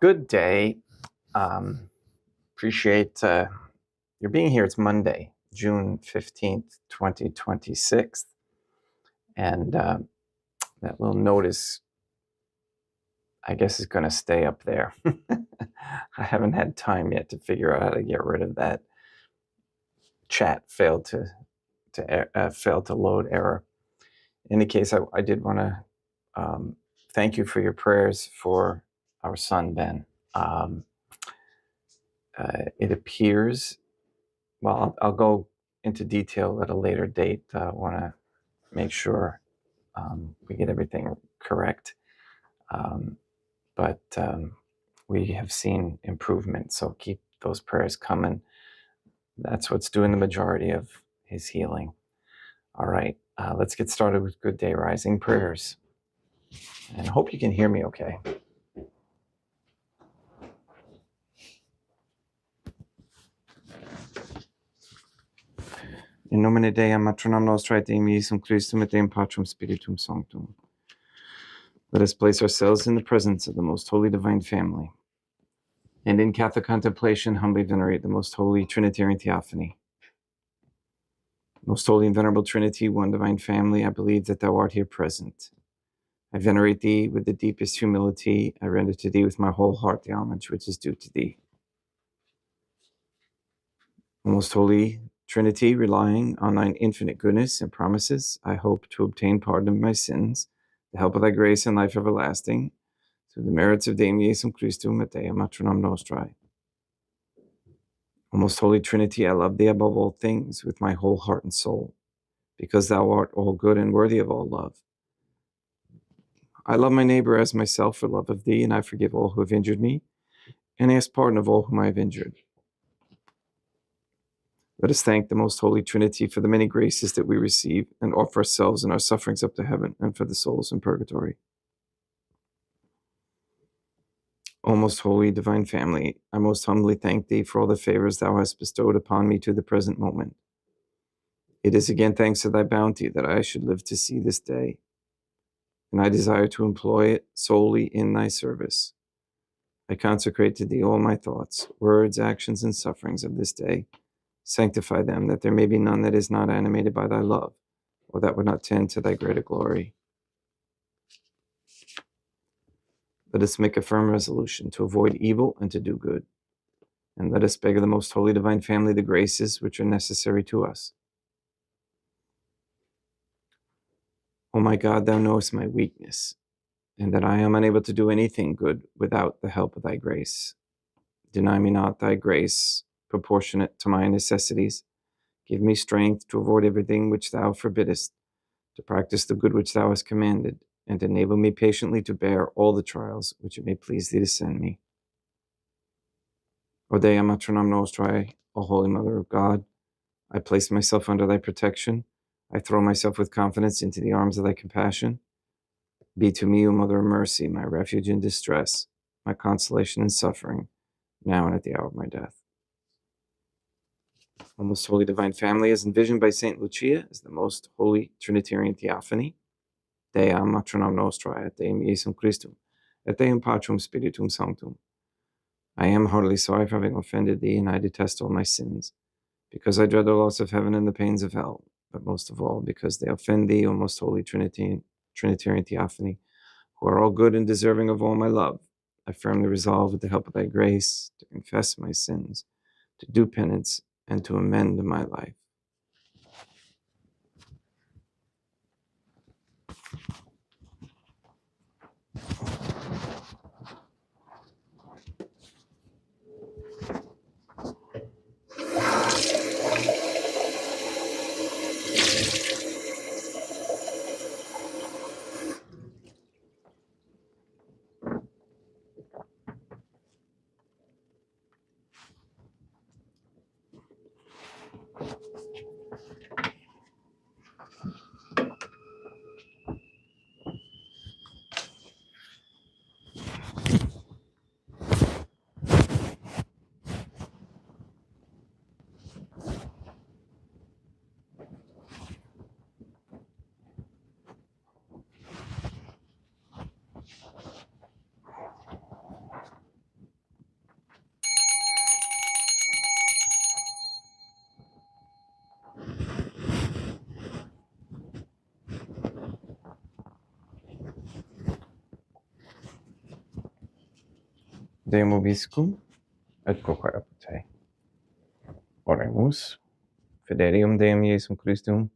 Good day. Appreciate your being here. It's Monday, June 15th, 2026. And that little notice, I guess, is going to stay up there. I haven't had time yet to figure out how to get rid of that chat failed to load error. In any case, I did want to thank you for your prayers for our son, Ben. It appears, well, I'll go into detail at a later date. I want to make sure we get everything correct. But we have seen improvement, so keep those prayers coming. That's what's doing the majority of his healing. All right, let's get started with Good Day Rising prayers. And I hope you can hear me okay. In nomine Dei, matronam nostrae, Deum Iesum Christum, et Deum Patrum Spiritum Sanctum. Let us place ourselves in the presence of the Most Holy Divine Family, and in Catholic contemplation humbly venerate the Most Holy Trinitarian Theophany. Most Holy and Venerable Trinity, one Divine Family, I believe that Thou art here present. I venerate Thee with the deepest humility. I render to Thee with my whole heart the homage which is due to Thee. Most Holy Trinity, relying on Thine infinite goodness and promises, I hope to obtain pardon of my sins, the help of Thy grace and life everlasting, through the merits of Deum Iesum Christum et Deum Matronam Nostrae. O most Holy Trinity, I love Thee above all things with my whole heart and soul, because Thou art all good and worthy of all love. I love my neighbor as myself for love of Thee, and I forgive all who have injured me, and ask pardon of all whom I have injured. Let us thank the Most Holy Trinity for the many graces that we receive, and offer ourselves and our sufferings up to heaven, and for the souls in purgatory. O most Holy Divine Family, I most humbly thank Thee for all the favors Thou hast bestowed upon me to the present moment. It is again thanks to Thy bounty that I should live to see this day, and I desire to employ it solely in Thy service. I consecrate to Thee all my thoughts, words, actions, and sufferings of this day. Sanctify them, that there may be none that is not animated by Thy love, or that would not tend to Thy greater glory. Let us make a firm resolution to avoid evil and to do good. And let us beg of the Most Holy Divine Family the graces which are necessary to us. O my God, Thou knowest my weakness, and that I am unable to do anything good without the help of Thy grace. Deny me not Thy grace, proportionate to my necessities. Give me strength to avoid everything which Thou forbiddest, to practice the good which Thou hast commanded, and enable me patiently to bear all the trials which it may please Thee to send me. O Dea Matronam Nostrae, O Holy Mother of God, I place myself under Thy protection. I throw myself with confidence into the arms of Thy compassion. Be to me, O Mother of Mercy, my refuge in distress, my consolation in suffering, now and at the hour of my death. O most Holy Divine Family, as envisioned by Saint Lucia as the Most Holy Trinitarian Theophany, Dea Matronam Nostrae, et Deum Iesum Christum, et Deum Patrum Spiritum Sanctum. I am heartily sorry for having offended Thee, and I detest all my sins, because I dread the loss of heaven and the pains of hell, but most of all because they offend Thee, O Most Holy Trinitarian Theophany, who are all good and deserving of all my love. I firmly resolve, with the help of Thy grace, to confess my sins, to do penance, and to amend my life. Deum vobiscum, et quoque apud te. Oremus. Fidelium Deum Iesum Christum,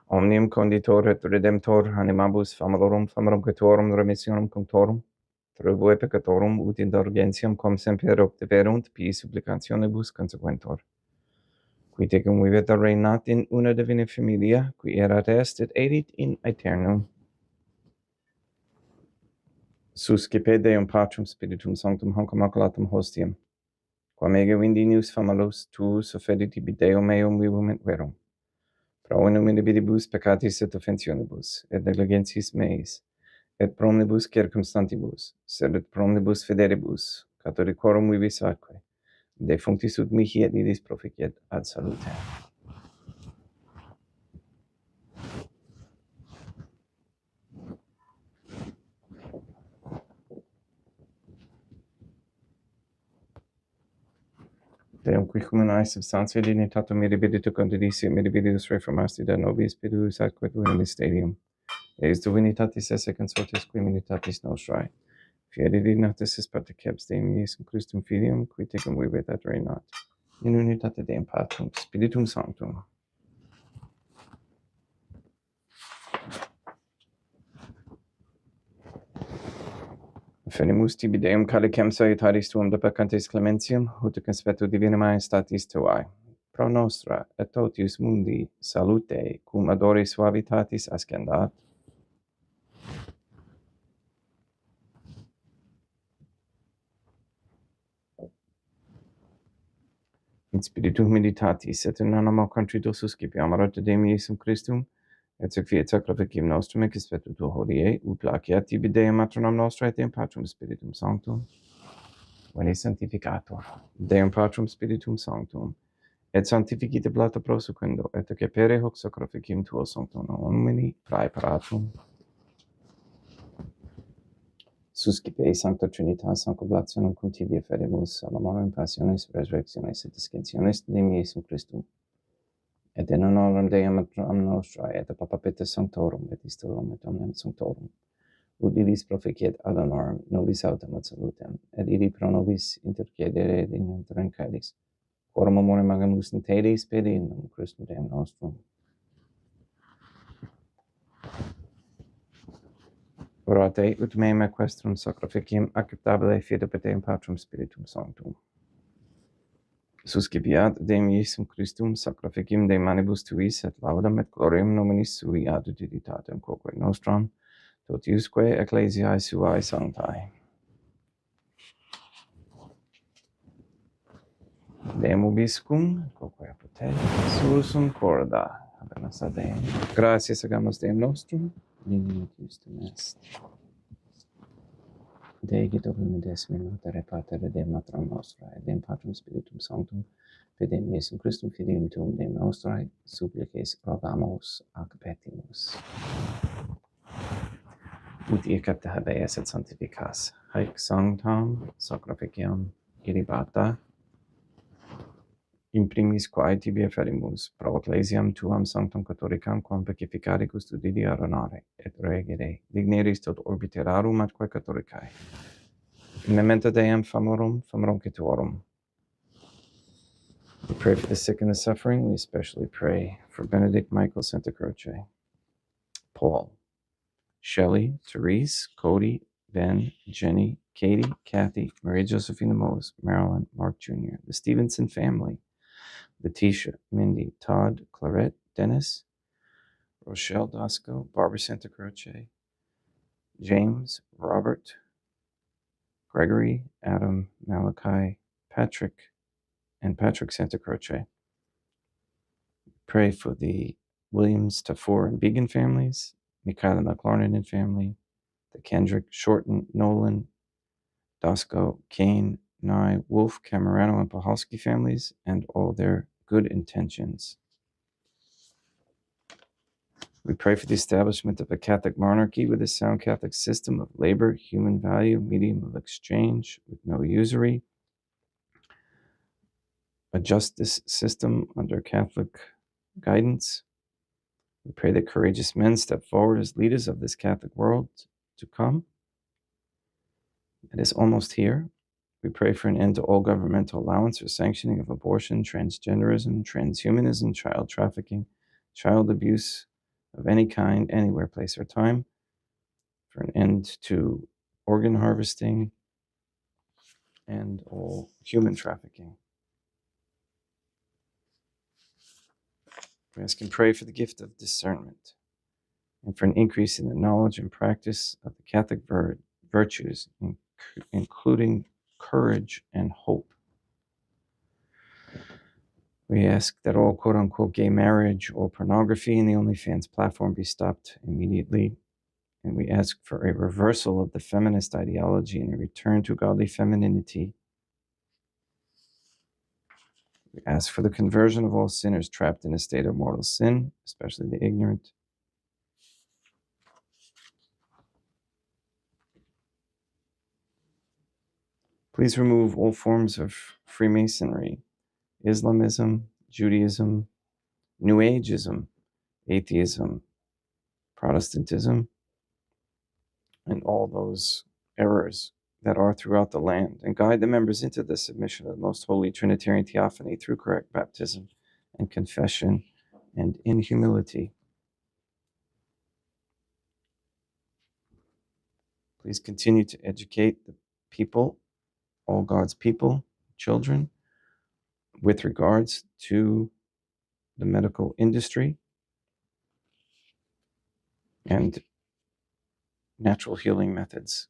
omnium conditor et redemptor animabus famalorum quetorum remissionem cunctorum, tribue peccatorum ut indulgentiam quam semper obtiverunt, pii supplicationibus consequentor. Qui tecum vivet reinat in una divina familia, qui erat est et erit in aeternum. Suscipe Deum Patrum Spiritum Sanctum hanc immaculatum hostiam, quam ege vindinius famalus tuus offedit ibi Deum meum vivum et verum. Pro in nomine vidibus peccatis et offensionibus, et negligentis meis, et pro omnibus circumstantibus, sed et pro omnibus fidelibus, catholicorum vivis atque, defunctis ut mihi et nidis proficiet ad salutem. Deum qui humanae substantia dignitatum mirabilitu condidisi et mirabilius reformasti da nobis spiritus atque tuum mysterium. Eis divinitatis esse consortis qui militatis nostrae. Fieri dignatis est particips Deum Iesum Christum Filium, qui tecum vivit et reinat. In unitate Deum Patrum, Spiritum Sanctum. Fenimus tibi Deum calicem salutaris tuum de peccantes clementiam, ut conspectu divina majestatis tuae. Pro nostra et totius mundi salute, cum adore suavitatis ascendat. In spiritu humilitatis et in animo contrito suscipiam ad Deum Iesum Christum, et fiat sacrificium nostrum et conspectu tuo hodie, ut placeat tibi Deum matronam nostra et Deum Patrum Spiritum Sanctum. Veni sanctificator. Deum Patrum Spiritum Sanctum. Et sanctificite blata prosequendo, et accepere hoc sacrificium tuo sanctum nomini praeparatum. Suscipe Sancta Trinitas sancublationem cum tibia fedemus, amorem passiones, resurrectiones et ascensiones Deum Iesum Christum. Et in honorem Deum matronam nostrae, et papapete sanctorum, et istorum et omnium sanctorum, ut illis proficiet ad honorem nobis autem et salutem, et illi pro nobis intercedere in interim caelis. Quorum amore magamus in te spedi in nom Christum Deum nostrum. Orate ut mem equestrum sacrificium acceptabile fide per Deum Patrum Spiritum Sanctum. Suscipiat Deum Iesum Christum sacrificium de manibus tuis et laudam et gloriam nominis sui ad utilitatem quoque nostram, totiusque ecclesiae suae sanctae. Deum ubiscum, quoque apud te, sursum corda, habemus ad Deum. Gratias agamus Deum nostrum, in Christum est. Dei Dominum Decimi Mater Pater Deum Matram Nostra, et Deum Patrum Spiritum Sanctum, Deum Iesum Christum Filium Tuum Deum Nostrae, supplices rogamus ac petimus. Ut iacapta habeas et sanctificas, haec sanctam sacrificium irribata, in primis quae tibia ferimus, pro ecclesiam tuam sanctam catholicam, quam pacificare custodidi aronare, et regere, digneris tot orbiterarum atque catholicae. In memento Deum famorum quetorum. We pray for the sick and the suffering. We especially pray for Benedict Michael Santa Croce, Paul, Shelley, Therese, Cody, Ben, Jenny, Katie, Kathy, Maria Josephina Mose, Marilyn, Mark Jr., the Stevenson family, Letitia, Mindy, Todd, Clarette, Dennis, Rochelle Dasco, Barbara Santa Croce, James, Robert, Gregory, Adam, Malachi, Patrick, and Patrick Santa Croce. Pray for the Williams, Tafour, and Began families, Michaela McLarnon and family, the Kendrick, Shorten, Nolan, Dasco, Kane, Nye, Wolf, Camerano, and Pahalski families, and all their good intentions. We pray for the establishment of a Catholic monarchy with a sound Catholic system of labor, human value, medium of exchange with no usury, a justice system under Catholic guidance. We pray that courageous men step forward as leaders of this Catholic world to come. It is almost here. We pray for an end to all governmental allowance or sanctioning of abortion, transgenderism, transhumanism, child trafficking, child abuse of any kind, anywhere, place, or time, for an end to organ harvesting and all human trafficking. We ask and pray for the gift of discernment and for an increase in the knowledge and practice of the Catholic virtues, including courage and hope. We ask that all quote-unquote gay marriage or pornography in the OnlyFans platform be stopped immediately. And we ask for a reversal of the feminist ideology and a return to godly femininity. We ask for the conversion of all sinners trapped in a state of mortal sin, especially the ignorant. Please remove all forms of Freemasonry, Islamism, Judaism, New Ageism, atheism, Protestantism, and all those errors that are throughout the land, and guide the members into the submission of the most holy Trinitarian Theophany through correct baptism and confession and in humility. Please continue to educate the people, all God's people, children, with regards to the medical industry and natural healing methods.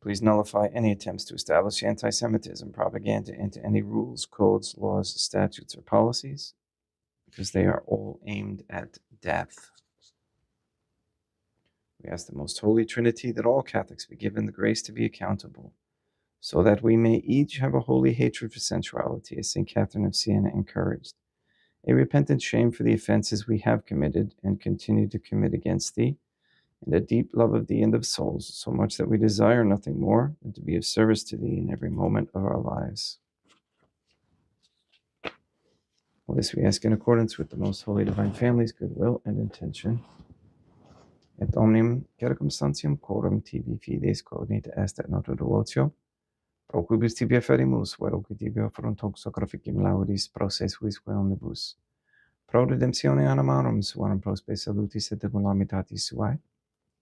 Please nullify any attempts to establish anti-Semitism propaganda into any rules, codes, laws, statutes, or policies, because they are all aimed at death. We ask the Most Holy Trinity that all Catholics be given the grace to be accountable, so that we may each have a holy hatred for sensuality, as St. Catherine of Siena encouraged, a repentant shame for the offenses we have committed and continue to commit against thee, and a deep love of thee and of souls, so much that we desire nothing more than to be of service to thee in every moment of our lives. All this we ask in accordance with the Most Holy Divine Family's goodwill and intention. Et omnium circumstantiam quorum tibi fides cognita est et nota devotio, pro quibus tibi afferimus, vero qui tibi offerunt hoc sacrificium laudis prosesuisque omnibus, pro redemptione animarum suarum prospe salutis et calamitatis suae,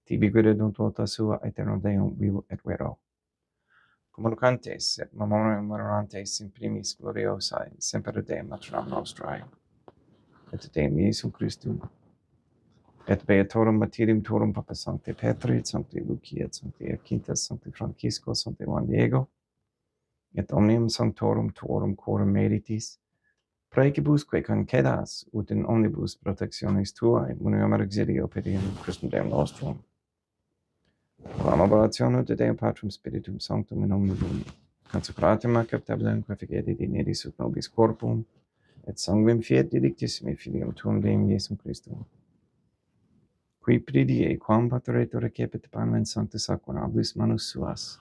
tibi guidedunt vota sua aeterno Deum vivo et vero. Communicantes et memorantes in primis gloriosae, semper Deum matronam nostrae, et Deum Iesum Christum, et beatorum martyrium tuorum Papa Sancte Petri, et Sancti Lucia, et Sancti Quintas, Sancti Francisco, Sancti Juan Diego, et omnium sanctorum tuorum quorum meritis, praecibusque concedas, ut in omnibus protectionis tuae, munium auxilio pedium Christum Deum nostrum. Quam oblatione de Deum Patrum Spiritum Sanctum in omnibus, consecratum acceptabilem quae fidedi nidis ut nobis corpum, et sanguinem fiat delictissimi filium tuum Deum Iesum Christum, qui pridie quam pateretur recepit panem sanctus aquanablis manus suas,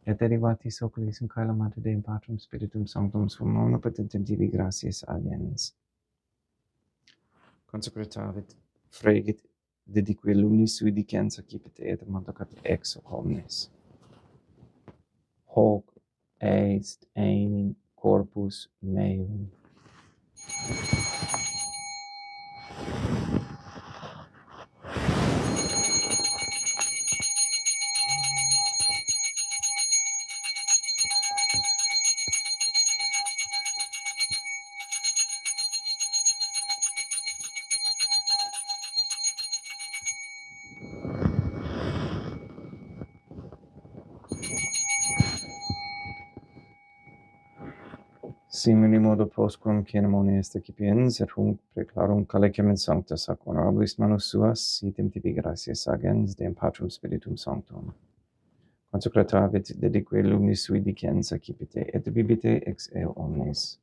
et derivatis oculis in caelamata Deum Patrum Spiritum Sanctum sum omnipotentem tibi gratias agens. Consecratavit, fregit, dedique lunis sui dicens accipite et mandacat ex hoc omnes. Hoc est enim corpus meum. Simili modo postquam canem est accipiens, et hunc preclarum calecem in sanctus aquanablis manus suas, sitem tibi gratias agens Deum Patrum Spiritum Sanctum. Consecratavit, dedique lumis sui dicens accipite, et bibite ex eo omnes.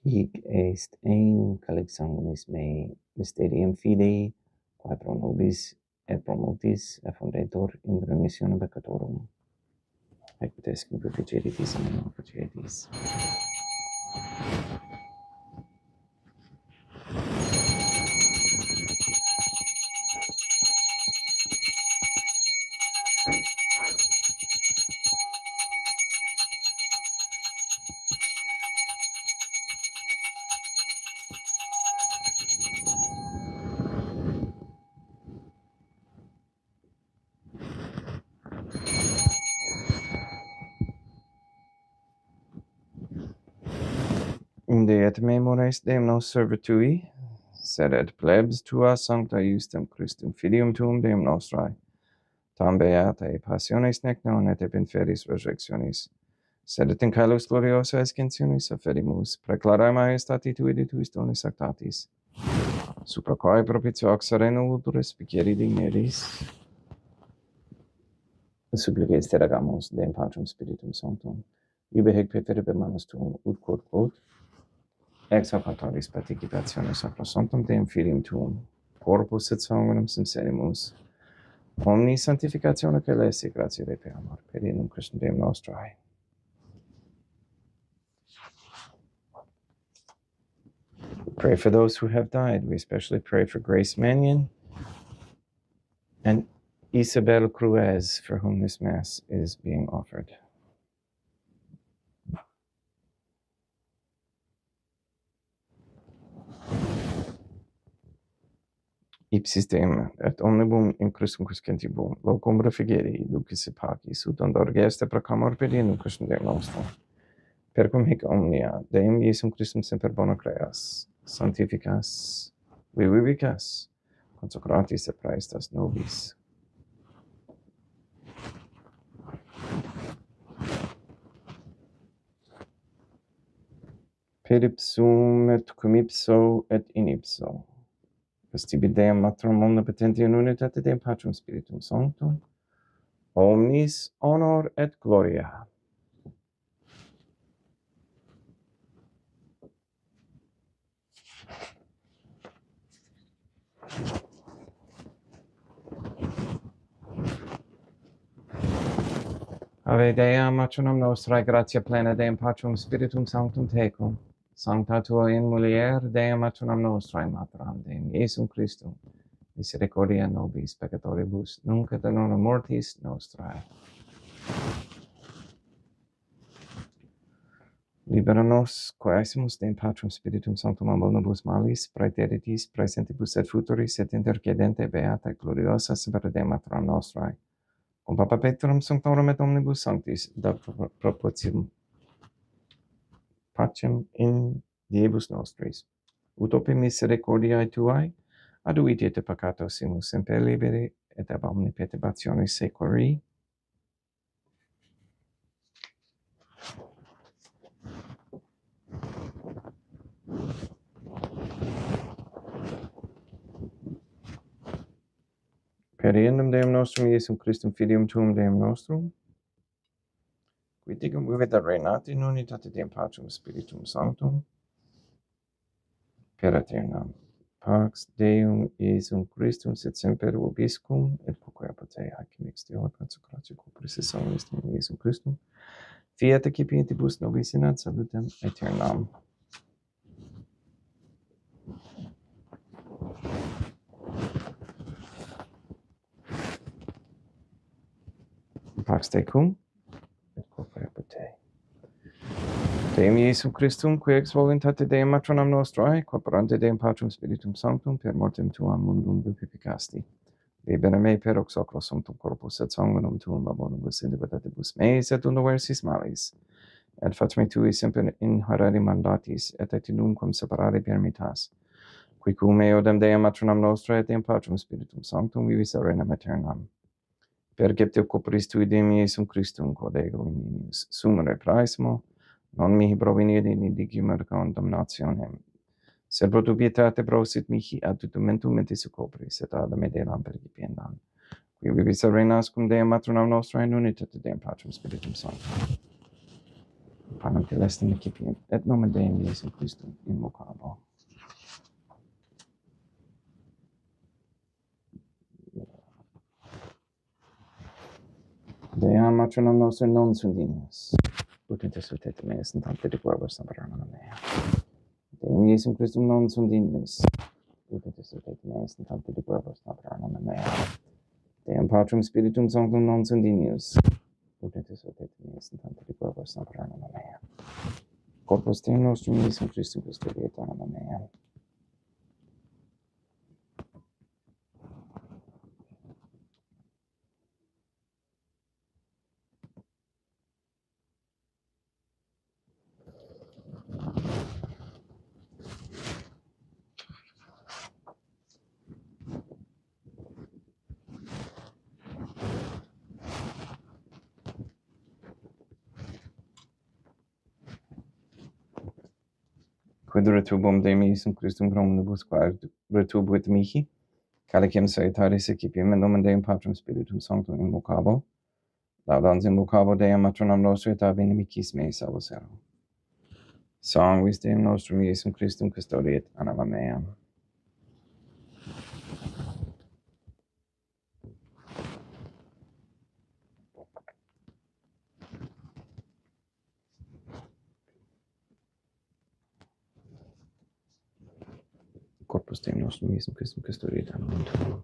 Hic est enim calix sanguinis mei, mysterium fidei, quae pro nobis et pro multis effundetur in remissionem peccatorum. Ecce est cum proficeritis in non proficeritis. Inde et memores Deum nos servitui, sed et plebs tua sancta justum Christum filium tuum Deum nostrae, tam beata e passiones nec non et in feris resurrectionis, sed et in caelus gloriosa escensionis afferimus, preclarae maestati tui de tuis donis actatis, supra quae propitio ac sereno ulturis spicieri digneris, supplices te ragamus Deum Patrum Spiritum Sanctum, iube hec preferebe manus tuum ut quod ex hoc autoris participationis sacrosanctum Deum Filium tuum, corpus et sanguinem sincerimus, omni sanctificatione celesti gratia Dei per amor, per in Christum Deum nostrae. Pray for those who have died. We especially pray for Grace Mannion and Isabel Cruez, for whom this Mass is being offered. Ipsis Deum, et omnibum in Christum crescentibum, locum refugere, ducis et pacis, ut andor geste proclamor per in Christum Deum nostrum. Per cum hic omnia, Deum Iesum Christum semper bona creas, sanctificas, vivicas, consecratis et praestas nobis. Per ipsum et cum ipso et in ipso. Vestibi Deum Matrum omnipotenti in unitate Deum Patrum Spiritum Sanctum, omnis honor et gloria. Ave Deum, matronum nostrae, gratia plena Deum Patrum Spiritum Sanctum tecum, sancta tua in mulier, Deum matronum nostrae, materam Deum Iesum Christum, misericordia nobis peccatoribus, nunc et in hora mortis nostrae. Libera nos, quaesimus Deum Patrum Spiritum Sanctum omnibus malis, praeteritis, praesentibus et futuris, et intercedente beata et gloriosa semper Deum matronum nostrae, cum Papa Petrum Sanctorum et omnibus sanctis, da proportium pacem in diebus nostris, ut ope misericordiae tuae, aduiti et peccato simus semper liberi, et ab omni perturbationis securi. Per eundem Deum nostrum Iesum Christum Filium tuum Deum nostrum, qui ticum vivit et reinat in unitate Deum Patrum Spiritum Sanctum, per aeternam. Pax Deum Iesum Christum sit semper vobiscum, et quoque apotei hac in extio consecratio corporis et sanguis Deum Iesum Christum, fiat accipientibus nobis in ad salutem aeternam. Pax tecum, et quoque apotei. Deum Iesum Christum, qui ex voluntate Deum matronam nostrae, corporante Deum Patrum Spiritum Sanctum, per mortem tuam mundum vivificasti. Libera me per hoc sacro sanctum corpus et sanguinum tuum ab omnibus iniquitatibus meis et universis malis. Et fac me tui semper inhorari mandatis, et et nunquam separare permittas. Qui cum eodem Deum matronam nostrae et Deum Patrum Spiritum Sanctum vivis et regnam aeternam. Perceptio corporis tui Deum Iesum Christum, quod ego in minius sumere praesimo, non mihi provenire in indicium condamnationem, sed pro tu pietate prosit mihi ad tumentum mentis copris, et ad me delam percipiendam. Qui vivis et reinas cum Deum matronam nostrae in unitate Deum Patrum Spiritum Sanctum. Panem celestem excipient, et nomen Deum Iesum Christum invocabo. Deum matronam nostrae non sunt dignos, ut intercedete meis in tante de verbis naveranam mea. Deum Iesum Christum non sunt dignos, ut intercedete meis in tante de verbis naveranam mea. Deum Patrum Spiritum Sanctum non sunt dignos, ut intercedete meis in tante de verbis naveranam mea. Corpus Deum nostrum Iesum Christum custodiet anima mea. quid retubum Deum Iesum Christum omnibus quae retubuit mihi, calicem salutaris eccipiam in nomen Deum Patrum Spiritum Sanctum invocabo, laudans invocabo Deum matronam nostri et ab inimicis mei salvosero. Sanguis Deum nostrum Iesum Christum custodiet anima meam. Corpus Deum nostrum Iesum Christum custodiet anima meam.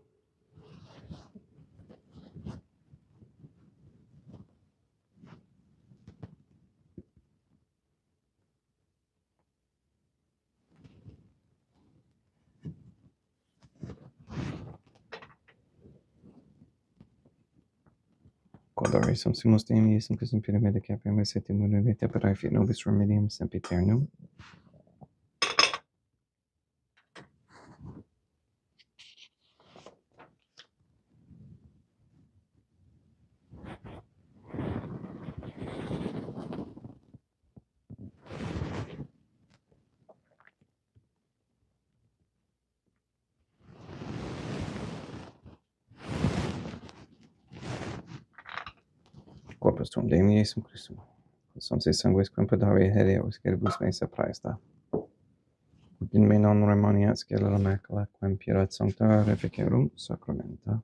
Quodore sumus Deum Iesum Christum pyramide capiam et setimum revete per fit nobis remedium sempiternum. Corpus tuum Deum Iesum Christum. Quos se sanguis quem pedare hereo sceribus me praesta. Ut in me non remaniat scella macula quem pierat sancta reficerum sacramenta.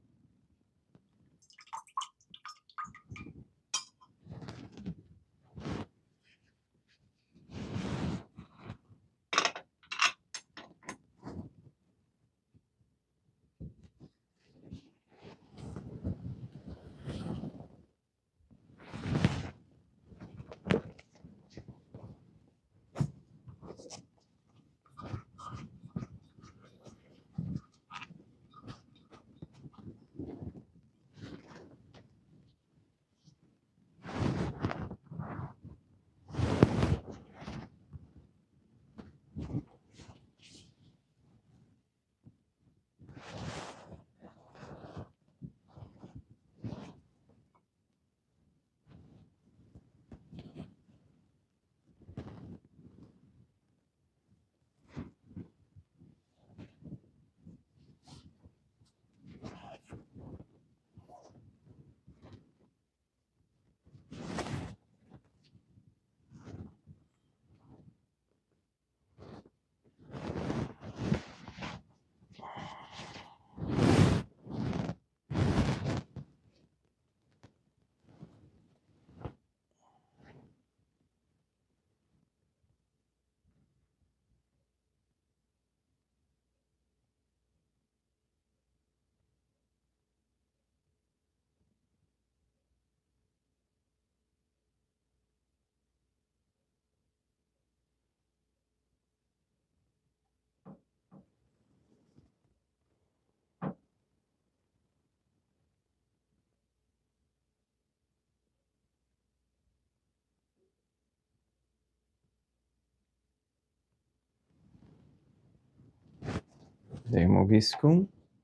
Deum obiscum,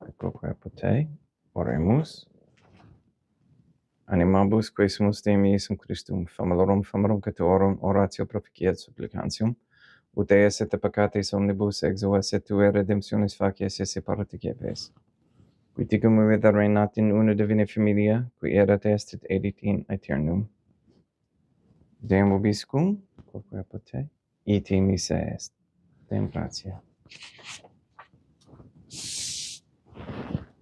et quoque pote, oremus. Animabus quae sumus Deum Iesum Christum, famorum catorum oratio proficiat supplicantium, ut eas et peccatis omnibus exuas et tue redemptionis facies esse paraticepes. Qui ticum vivit reinat in una divina familia, qui erat est et edit in aeternum. Deum obiscum, quoque pote, ite missa est. Deum gratia.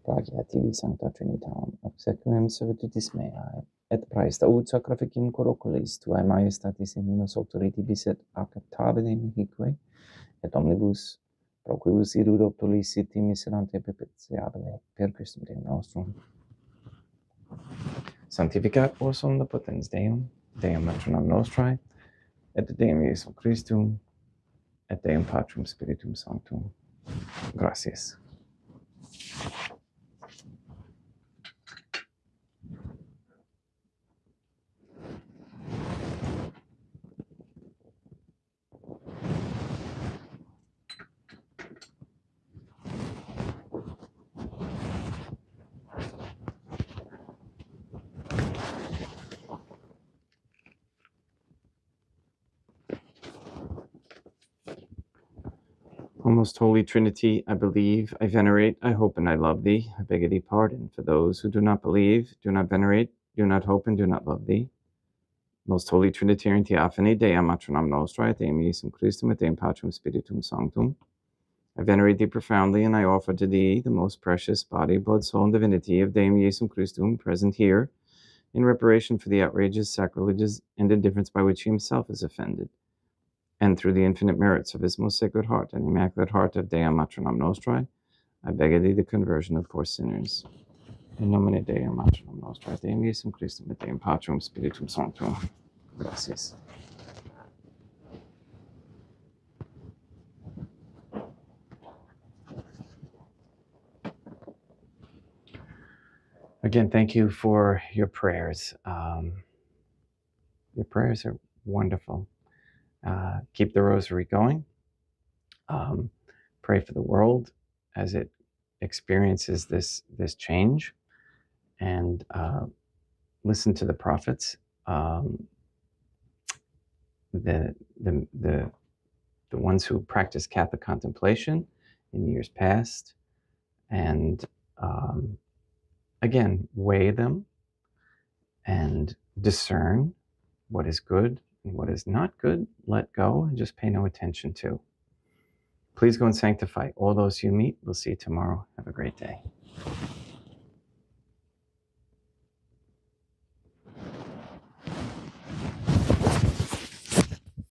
Plagia tibi sancta Trinitarum, obsequium servitutis meae, et praesta ut sacrificium coroculis tuae majestatis in unus autoritibus et acceptabile mihique, et omnibus pro quibus irud optulis siti miserante propitiabile per Christum Deum nostrum. Sanctificat vos omnipotens Deum, Deum matronam nostrae, et Deum Iesum Christum, et Deum Patrum Spiritum Sanctum. Gratias. O most holy Trinity, I believe, I venerate, I hope, and I love thee. I beg of thee pardon for those who do not believe, do not venerate, do not hope, and do not love thee. Most holy Trinitarian Theophany, Deum matronam nostrae, Deum Iesum Christum, et Deum Patrum Spiritum Sanctum. I venerate thee profoundly, and I offer to thee the most precious body, blood, soul, and divinity of Deum Iesum Christum, present here, in reparation for the outrages, sacrileges, and indifference by which he himself is offended, and through the infinite merits of his most sacred heart and immaculate heart of Deum Matronam Nostrae, I beg of thee the conversion of poor sinners. In nomine Deum Matronam Nostrae, Deum Iesum Christum, et Deum Patrum Spiritum Sanctum. Gracias. Again, thank you for your prayers. Your prayers are wonderful. Keep the rosary going. Pray for the world as it experiences this change, and listen to the prophets, the ones who practiced Catholic contemplation in years past, and again, weigh them and discern what is good and what is not good. Let go and just pay no attention to. Please go and sanctify all those you meet. We'll see you tomorrow. Have a great day.